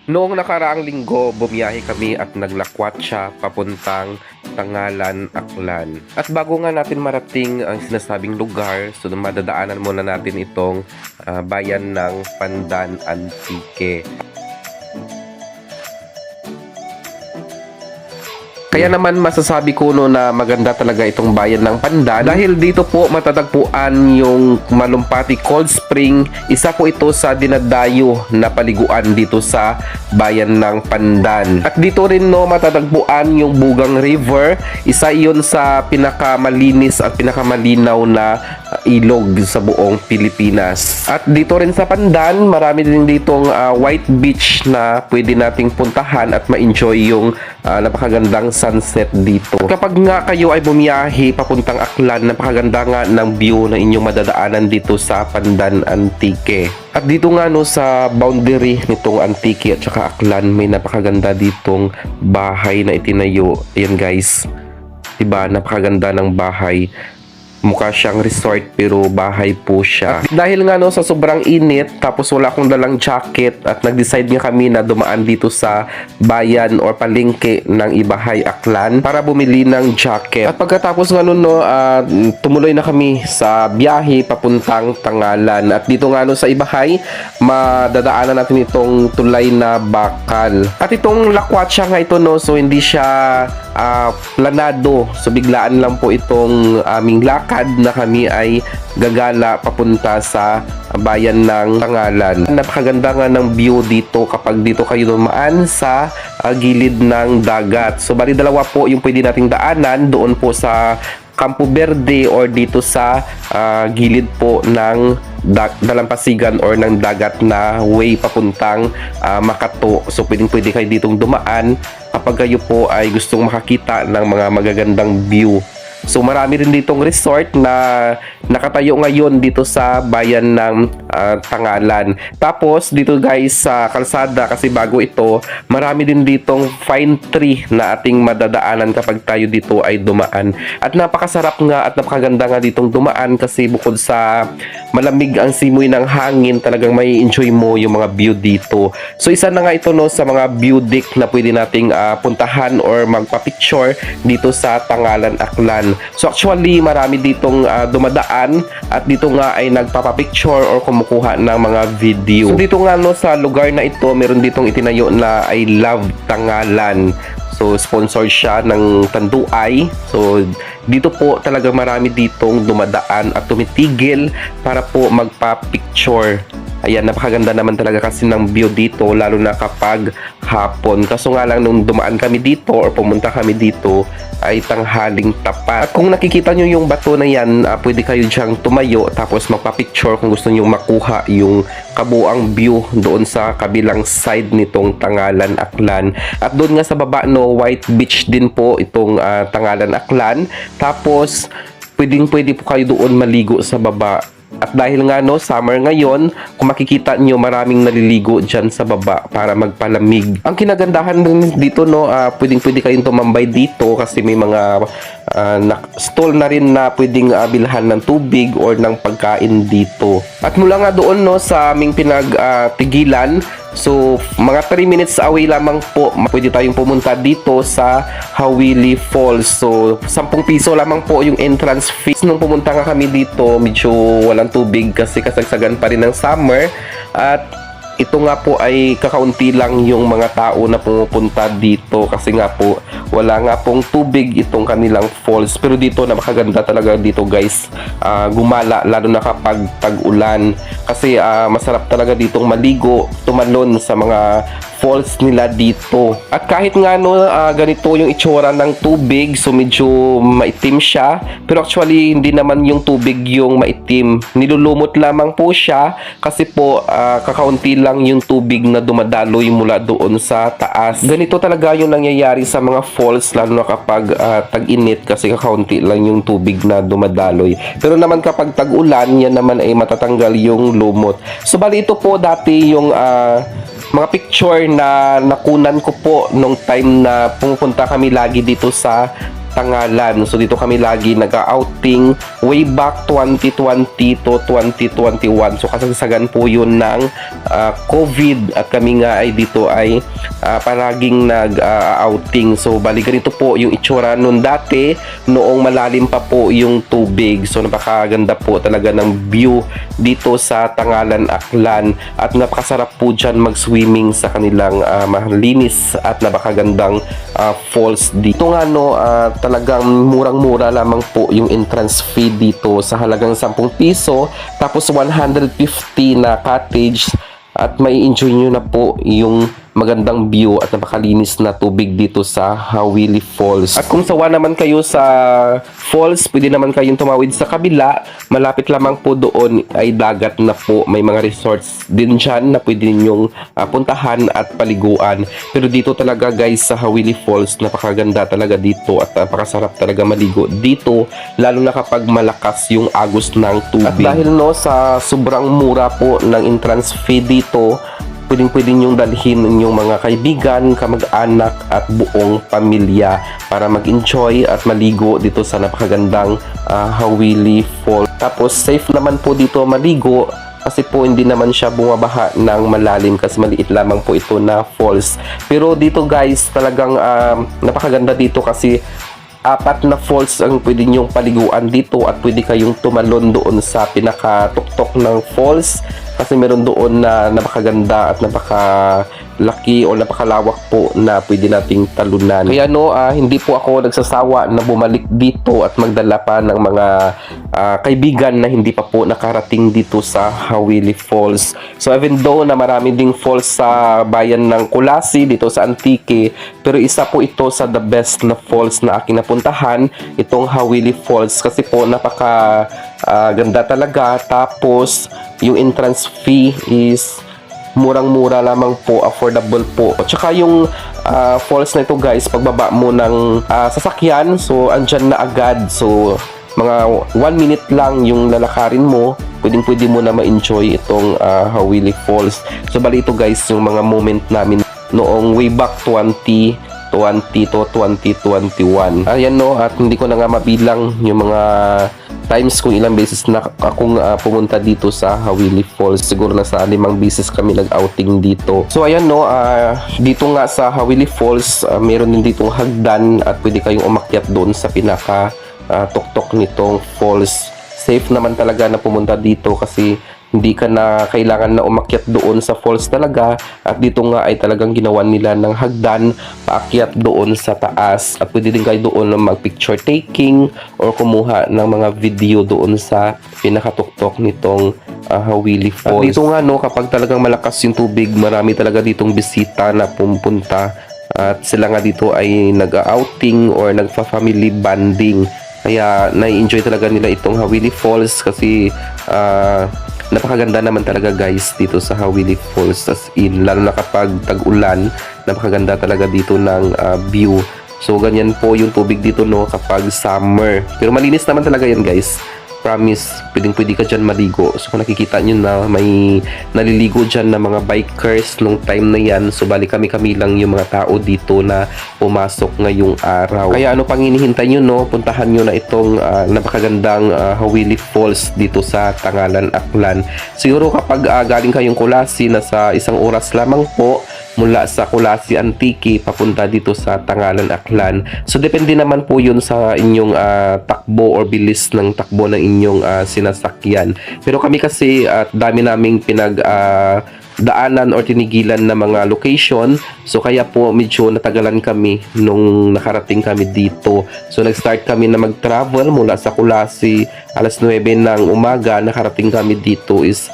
Noong nakaraang linggo, bumiyahe kami at naglakwatsa papuntang Tangalan, Aklan. At bago nga natin marating ang sinasabing lugar, so madadaanan muna natin itong bayan ng Pandan Antique. Kaya naman masasabi ko no na maganda talaga itong bayan ng Pandan dahil dito po matatagpuan yung Malumpati Cold Spring. Isa po ito sa dinadayo na paliguan dito sa bayan ng Pandan. At dito rin no matatagpuan yung Bugang River. Isa iyon sa pinakamalinis at pinakamalinaw na ilog sa buong Pilipinas. At dito rin sa Pandan, marami din ditong white beach na pwede nating puntahan at ma-enjoy yung napakagandang sunset dito. Kapag nga kayo ay bumiyahe papuntang Aklan, napakaganda nga ng view na inyong madadaanan dito sa Pandan Antique. At dito nga no sa boundary nitong Antique at saka Aklan, may napakaganda ditong bahay na itinayo. Ayan guys, diba napakaganda ng bahay. Mukha siyang resort pero bahay po siya. At dahil nga no sa sobrang init tapos wala akong dalang jacket at nag-decide nga kami na dumaan dito sa bayan or palengke ng Ibahay Aklan para bumili ng jacket. At pagkatapos nga no, tumuloy na kami sa biyahe papuntang Tangalan. At dito nga no sa Ibahay, madadaanan natin itong tulay na bakal. At itong lakwatsa nga ito no, so hindi siya planado. So biglaan lang po itong aming lakad na kami ay gagala papunta sa bayan ng Tangalan. Napakaganda nga ng view dito kapag dito kayo dumaan sa gilid ng dagat. So bali dalawa po yung pwede nating daanan doon po sa Campo Verde or dito sa gilid po ng dalampasigan or ng dagat na way papuntang Makato. So pwede kayo ditong dumaan kapag kayo po ay gustong makakita ng mga magagandang view. So marami rin ditong resort na nakatayo ngayon dito sa bayan ng Tangalan. Tapos dito guys sa kalsada, kasi bago ito, marami din ditong fine tree na ating madadaanan kapag tayo dito ay dumaan. At napakasarap nga at napakaganda nga ditong dumaan kasi bukod sa malamig ang simoy ng hangin, talagang may enjoy mo yung mga view dito. So isa na nga ito no sa mga view deck na pwede nating puntahan or magpa-picture dito sa Tangalan, Aklan. So actually marami ditong dumadaan at dito nga ay nagpapapicture or kumukuha ng mga video. So dito nga no sa lugar na ito, meron ditong itinayo na I Love Tangalan. So sponsored siya ng Tanduay. So dito po talaga marami ditong dumadaan at tumitigil para po magpa-picture. Ayan, napakaganda naman talaga kasi ng view dito, lalo na kapag hapon. Kaso nga lang nung dumaan kami dito or pumunta kami dito ay tanghaling tapat. At kung nakikita nyo yung bato na yan, pwede kayo diyang tumayo tapos magpa-picture kung gusto nyo makuha yung kabuang view doon sa kabilang side nitong Tangalan, Aklan. At doon nga sa baba no, white beach din po itong Tangalan, Aklan. Tapos pwede po kayo doon maligo sa baba. At dahil nga no, summer ngayon, kung makikita nyo maraming naliligo dyan sa baba para magpalamig. Ang kinagandahan din dito no, pwede kayong tumambay dito kasi may mga stall na rin na pwedeng bilhan ng tubig or ng pagkain dito. At mula nga doon no, sa aming pinagtigilan, so mga 3 minutes away lamang po, pwede tayong pumunta dito sa Hawili Falls. So 10 piso lamang po yung entrance fees. Nung pumunta nga kami dito, medyo walang tubig kasi kasagsagan pa rin ng summer. At ito nga po ay kakaunti lang yung mga tao na pumupunta dito kasi nga po wala nga pong tubig itong kanilang falls. Pero dito napakaganda talaga dito guys, gumala lalo na kapag tag-ulan kasi masarap talaga ditong maligo, tumalon sa mga falls nila dito. At kahit nga no, ganito yung itsura ng tubig, so medyo maitim siya, pero actually hindi naman yung tubig yung maitim, nilulumot lamang po siya kasi po kakaunti lang yung tubig na dumadaloy mula doon sa taas. Ganito talaga yung nangyayari sa mga falls lalo na kapag tag-init kasi kakaunti lang yung tubig na dumadaloy. Pero naman kapag tag-ulan, yan naman ay matatanggal yung lumot. So bali ito po dati yung mga picture na nakunan ko po nung time na pumupunta kami lagi dito sa Tangalan. So dito kami lagi nag-outing way back 2020 to 2021. So kasagsagan po yun ng COVID at kami nga ay dito ay paraging nag-outing. So bali ganito po yung itsura nun dati noong malalim pa po yung tubig. So napakaganda po talaga ng view dito sa Tangalan, Aklan at napakasarap po dyan mag-swimming sa kanilang malinis at napakagandang falls dito. Nga no, talagang murang-mura lamang po yung entrance fee dito sa halagang 10 piso tapos 150 na cottage at may enjoy nyo na po yung magandang view at napakalinis na tubig dito sa Hawili Falls. At kung sawa naman kayo sa falls, pwede naman kayong tumawid sa kabila. Malapit lamang po doon ay dagat na po. May mga resorts din dyan na pwede ninyong puntahan at paliguan. Pero dito talaga guys sa Hawili Falls, napakaganda talaga dito at napakasarap talaga maligo dito, lalo na kapag malakas yung agos ng tubig. At dahil no sa sobrang mura po ng entrance fee dito, pwedeng nyong dalhin inyong mga kaibigan, kamag-anak at buong pamilya para mag-enjoy at maligo dito sa napakagandang Hawili Falls. Tapos safe naman po dito maligo kasi po hindi naman siya bumabaha ng malalim kasi maliit lamang po ito na falls. Pero dito guys talagang napakaganda dito kasi 4 na falls ang pwede nyong paliguan dito at pwede kayong tumalon doon sa pinakatuktok ng falls kasi meron doon na napakaganda at napakalaki o napakalawak po na pwede nating talunan. Kaya no, hindi po ako nagsasawa na bumalik dito at magdala pa ng mga kaibigan na hindi pa po nakarating dito sa Hawili Falls. So even though na marami ding falls sa bayan ng Kulasi dito sa Antique, pero isa po ito sa the best na falls na aking napuntahan, itong Hawili Falls kasi po napaka ganda talaga. Tapos yung entrance fee is murang-mura lamang po, affordable po. At saka yung falls na ito guys, pagbaba mo ng sasakyan, so andyan na agad. So mga 1 minute lang yung lalakarin mo, pwede mo na ma-enjoy itong Hawili Falls. So bali ito guys yung mga moment namin noong way back 2020 to 2021. Ayan no, at hindi ko na nga mabilang yung mga times kung ilang beses na akong pumunta dito sa Hawili Falls. Siguro na sa 5 beses kami nag-outing dito. So ayan no, dito nga sa Hawili Falls, meron din ditong hagdan at pwede kayong umakyat doon sa pinaka tuktok nitong falls. Safe naman talaga na pumunta dito kasi hindi ka na kailangan na umakyat doon sa falls talaga, at dito nga ay talagang ginawan nila ng hagdan paakyat doon sa taas at pwede din kayo doon mag picture taking or kumuha ng mga video doon sa pinakatuktok nitong Hawili Falls. At dito nga no, kapag talagang malakas yung tubig, marami talaga ditong bisita na pumunta at sila nga dito ay nag-outing or nagfa-family bonding. Kaya nai-enjoy talaga nila itong Hawili Falls kasi napakaganda naman talaga guys dito sa Hawili Falls, as in lalo na kapag tag-ulan, napakaganda talaga dito ng view. So ganyan po yung tubig dito no kapag summer, pero malinis naman talaga yan guys, promise. Pwede ka dyan maligo. So kung nakikita nyo na may naliligo dyan na mga bikers nung time na yan, so bali kami lang yung mga tao dito na pumasok ngayong araw. Kaya ano pang hinihintay nyo no, puntahan nyo na itong napakagandang Hawili Falls dito sa Tangalan, Aklan. Siguro kapag galing kayong Kulasi, nasa 1 oras lamang po mula sa Kulasi Antique papunta dito sa Tangalan, Aklan. So depende naman po yun sa inyong takbo or bilis ng takbo ng inyong sinasakyan. Pero kami kasi dami naming daanan or tinigilan na mga location, so kaya po medyo natagalan kami nung nakarating kami dito. So nag-start kami na mag-travel mula sa Kulasi alas 9 ng umaga, nakarating kami dito is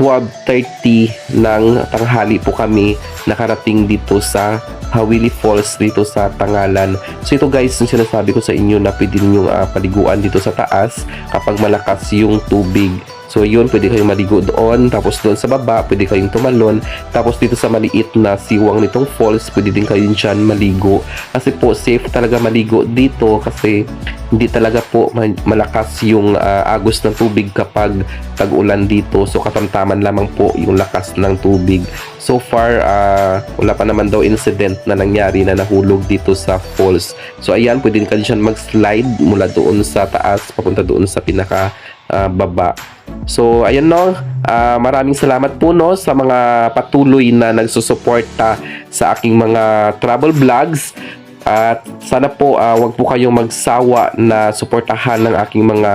12:30 ng tanghali po kami nakarating dito sa Hawili Falls dito sa Tangalan. So ito guys, yung sinasabi ko sa inyo na pwede ninyong paliguan dito sa taas kapag malakas yung tubig. So yun, pwede kayong maligo doon. Tapos doon sa baba, pwede kayong tumalon. Tapos dito sa maliit na siwang nitong falls, pwede din kayo dyan maligo. Kasi po, safe talaga maligo dito kasi hindi talaga po malakas yung agos ng tubig kapag tag-ulan dito. So katamtaman lamang po yung lakas ng tubig. So far, wala pa naman daw incident na nangyari na nahulog dito sa falls. So ayan, pwede ka dyan mag-slide mula doon sa taas papunta doon sa pinaka baba. So ayan no, maraming salamat po no sa mga patuloy na nagsusuporta sa aking mga travel vlogs. At sana po wag po kayong magsawa na suportahan ng aking mga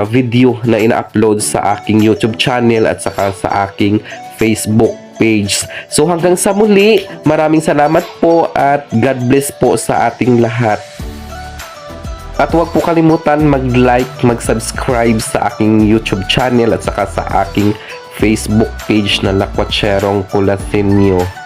video na ina-upload sa aking YouTube channel at saka sa aking Facebook page. So hanggang sa muli, maraming salamat po at God bless po sa ating lahat. At huwag po kalimutan mag-like, mag-subscribe sa aking YouTube channel at saka sa aking Facebook page na Lakwatserong Culasenyo.